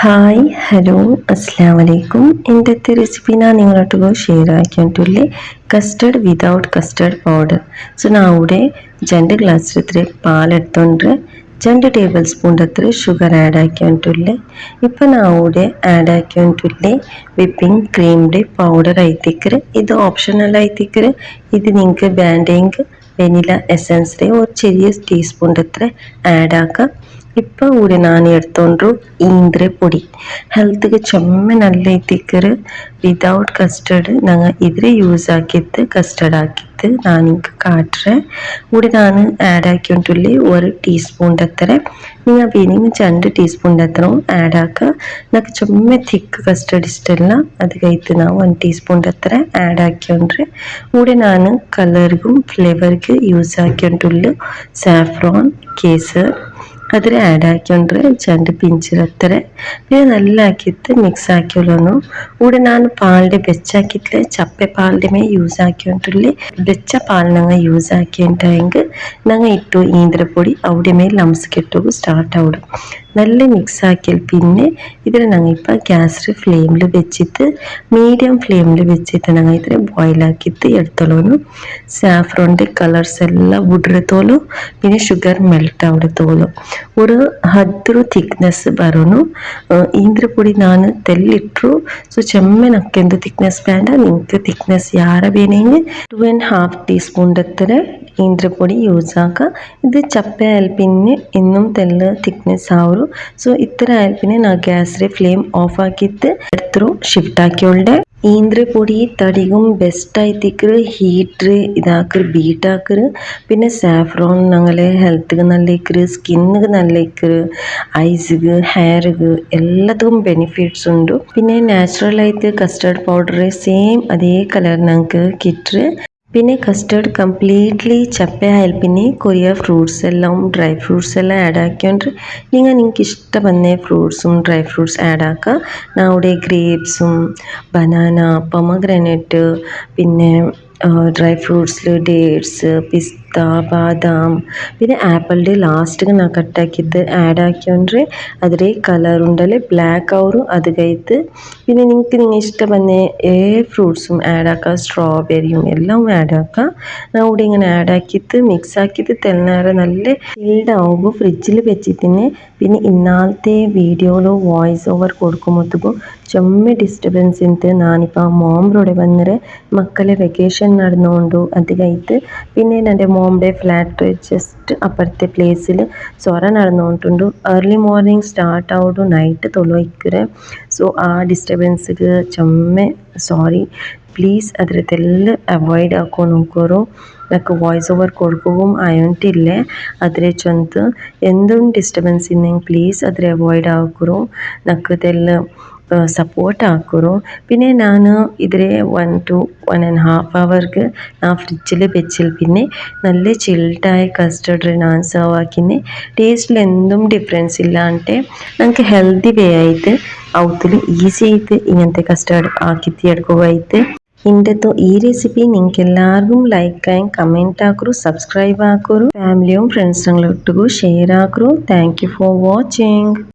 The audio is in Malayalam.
ಹಾಯ್ ಹಲೋ ಅಸ್ಸಲಾಮ್ ವಲೈಕುಂ. ಇಂದത്തെ ರೆಸಿಪಿ ನಾನು ನಿങ്ങളೊಟ್ಟಿಗೆ ಶೇರ್ ಆക്കിയിട്ടുള്ള custard without custard powder. So നാവിടെ 2 ഗ്ലാസ് അത്ര പാലെടുത്തോണ്ട് 2 ടേബിൾ സ്പൂൺ അത്ര ഷുഗർ ആഡ് ആക്കിയിട്ടുള്ള ഇപ്പം നാവിടെ ആഡ് ആക്കിയിട്ടുള്ള വിപ്പിംഗ് ക്രീമിൻ്റെ പൗഡർ ആയിത്തിക്കറ്. ഇത് ഓപ്ഷണൽ ആയിത്തിക്കറ്. ഇത് നിങ്ങൾക്ക് വേണ്ടെങ്കിൽ വെനില എസൻസിൻ്റെ ഒരു ചെറിയ ടീസ്പൂൺ അത്ര ആഡ് ആക്കാം. ഇപ്പോൾ കൂടി ഞാൻ എടുത്തോണ്ടു ഈന്തരപ്പൊടി ഹെൽത്തിಗೆ ചെമ്മ നല്ല ഇത്തിക്കറ് വിതൗട്ട് കസ്റ്റർഡ് ഞങ്ങൾ ഇതിൽ യൂസ് ആക്കിയിട്ട് കസ്റ്റർഡ് ആക്കിയിട്ട് ഞാൻ നിങ്ങൾക്ക് കാട്ടുറേ കൂടി ഞാൻ ആഡ് ആക്കിയിട്ടുള്ള ഒരു ടീസ്പൂൺ അത്ര നിങ്ങൾ വേണമെങ്കിൽ 2 ടീസ്പൂൺ അത്ര ആഡ് ആക്കുക. നമുക്ക് ചെമ്മ തിക്ക് കസ്റ്റർഡ് ഇഷ്ടമല്ല, അത് കഴിച്ച് ഞാൻ 1 ടീസ്പൂൺ അത്ര ആഡ് ആക്കിയോണ്ട് കൂടി ഞാൻ കളർക്കും ഫ്ലേവർക്ക് യൂസ് ആക്കിയിട്ടുള്ള സാഫ്രോൺ കേസർ അതിൽ ആഡ് ആക്കിയോണ്ട് 2 പിഞ്ച് അത്ര പിന്നെ നല്ല ആക്കിയിട്ട് മിക്സ് ആക്കിയോളൂ. കൂടെ ഞാൻ പാലിൻ്റെ വെച്ചാക്കിയിട്ട് ചപ്പ പാലിൻ്റെ മേ യൂസ് ആക്കിയിട്ടുള്ള വെച്ച പാൽ ഞങ്ങൾ യൂസ് ആക്കിയിട്ടുണ്ടെങ്കിൽ ഞങ്ങൾ ഇട്ടു ഈന്തരപ്പൊടി അവിടെ മേൽ ലംസ് കിട്ടുക സ്റ്റാർട്ട് ആവിടും. നല്ല മിക്സ് ആക്കിയാൽ പിന്നെ ഇതിൽ ഞങ്ങൾ ഇപ്പം ഗ്യാസ് ഫ്ലെയിമിൽ വെച്ചിട്ട് മീഡിയം ഫ്ലെയിമിൽ വെച്ചിട്ട് ഞങ്ങൾ ഇതിൽ ബോയിലാക്കിയിട്ട് എടുത്തോളൂ. സാഫ്രോണിൻ്റെ കളർസ് എല്ലാം ഉടരത്തോളൂ, പിന്നെ ഷുഗർ മെൽറ്റ് ആവിടത്തോളൂ. ഒരു 10 തിക്നെസ് ಬರೋನು ಈಂದ್ರಪುಡಿ ನಾನು ತೆಲ್ಲಿಟ್ರು. ಸೊ ಚೆಮ್ಮೆ ನಕ್ಕೆಂದು ತಿಕ್ನೆಸ್ ಬೇಡ, നിങ്ങൾക്ക് തിക്നെസ് ಯಾರ വേണമെങ്കിൽ 2.5 ടീസ്പൂൺ അത്ര ഈന്തരപ്പൊടി യൂസ് ആക്കുക. ഇത് ചപ്പ ആയാൽ പിന്നെ ഇന്നും തെല്ല് തിക്നെസ് ആവും. സോ ഇത്ര ആയാൽ പിന്നെ ഞാൻ ഗ്യാസിലെ ഫ്ലെയിം ഓഫ് ആക്കിയിട്ട് എടുത്തു ഷിഫ്റ്റ് ആക്കിയോളുടെ ഈന്തരപ്പൊടി തടികും ബെസ്റ്റായിത്തിക്കറ് ഹീറ്റർ ഇതാക്കറ് ബീറ്റാക്കറ്. പിന്നെ സാഫ്രോൺ ഞങ്ങളെ ഹെൽത്തിക്ക് നല്ലിക്കറ്, സ്കിന്നിക്ക് നല്ലിക്കറ്, ഐസിക്ക് ഹെയർക്ക് എല്ലാത്തും ബെനിഫിറ്റ്സ് ഉണ്ട്. പിന്നെ നാച്ചുറലായിട്ട് കസ്റ്റർഡ് പൗഡർ സെയിം അതേ കളർ ഞങ്ങൾക്ക് കിട്ടറ്. പിന്നെ കസ്റ്റർഡ് കംപ്ലീറ്റ്ലി ചപ്പയായാൽ പിന്നെ കൊറിയ ഫ്രൂട്ട്സ് എല്ലാം ഡ്രൈ ഫ്രൂട്ട്സ് എല്ലാം ആഡ് ആക്കിയോണ്ട് നിങ്ങൾക്ക് ഇഷ്ടപ്പെടുന്ന ഫ്രൂട്ട്സും ഡ്രൈ ഫ്രൂട്ട്സ് ആഡ് ആക്കുക. അവിടെ ഗ്രേപ്സും ബനാന പൊമഗ്രാനൈറ്റ് പിന്നെ ഡ്രൈ ഫ്രൂട്ട്സിൽ ഡേറ്റ്സ് പിസ്ത ബാദാം പിന്നെ ആപ്പിളിൻ്റെ ലാസ്റ്റ് ഞാൻ കട്ടാക്കിയിട്ട് ആഡ് ആക്കിയോണ്ട് അതിൽ കളർ ഉണ്ടല്ലേ ബ്ലാക്ക് ആവും. അത് കഴിത്ത് പിന്നെ നിങ്ങൾക്ക് ഇഷ്ടപ്പെടുന്ന ഫ്രൂട്ട്സും ആഡ് ആക്കുക, സ്ട്രോബെറിയും എല്ലാം ആഡ് ആക്കുക. ഞാൻ ഇവിടെ ഇങ്ങനെ ആഡ് ആക്കിയിട്ട് മിക്സ് ആക്കിയിട്ട് തെല്ലേരം നല്ല ചിൽഡ് ആവുമ്പോൾ ഫ്രിഡ്ജിൽ വെച്ചിട്ട് പിന്നെ ഇന്നാളത്തെ വീഡിയോയിൽ വോയിസ് ഓവർ കൊടുക്കുമ്പോഴത്തേക്കും ചെമ്മ ഡിസ്റ്റർബൻസ് ഉണ്ട്. ഞാനിപ്പോൾ മോമിലൂടെ വന്നിട്ട് മക്കളെ വെക്കേഷൻ നടന്നുകൊണ്ടു അത് കഴിത്ത് പിന്നെ എൻ്റെ മോമിൻ്റെ ഫ്ലാറ്റ് ജസ്റ്റ് അപ്പുറത്തെ പ്ലേസിൽ സൊറ നടന്നുകൊണ്ടുണ്ട്. ഏർലി മോർണിംഗ് സ്റ്റാർട്ട് ആവുന്നു, നൈറ്റ് തൊഴിക്കറ്. സോ ആ ഡിസ്റ്റർബൻസിക്ക് ചെമ്മ സോറി. പ്ലീസ് അതിലെല്ലാം അവോയ്ഡ് ആക്കാൻ നോക്കൂ. నాకు వాయిస్ ఓవర్ കൊടുക്കുകയും ആയിട്ടില്ല. അതിലെ ചൊന്ത് എന്തും ഡിസ്റ്റർബൻസ് ഉണ്ടെങ്കിൽ പ്ലീസ് അതിൽ അവോയ്ഡ് ആക്കൂ. నాకు ഇതെല്ലാം സപ്പോർട്ട് ആക്കൂ. പിന്നെ ഞാൻ ഇതിൽ 1 to 1.5 അവർക്ക് ഞാൻ ഫ്രിഡ്ജിൽ വെച്ചിൽ പിന്നെ നല്ല ചിൽഡായ കസ്റ്റർഡ് ഞാൻ സെർവ് ആക്കിന്. ടേസ്റ്റിൽ എന്തും ഡിഫറൻസ് ഇല്ലാണ്ട് നമുക്ക് ഹെൽത്തി വേ ആയിട്ട് ഔത്തിൽ ഈസി ആയിട്ട് ഇങ്ങനത്തെ കസ്റ്റർഡ് ആക്കിത്തി എടുക്കുകയായിട്ട് ഇന്നത്തെ ഈ റെസിപ്പി നിങ്ങൾക്ക് എല്ലാവർക്കും ലൈക്ക് ആയും കമൻറ്റ് ആക്കൂ, സബ്സ്ക്രൈബ് ആക്കൂ, ഫാമിലിയും ഫ്രണ്ട്സുകളൊട്ടും ഷെയർ ആക്കൂ. Thank you for watching.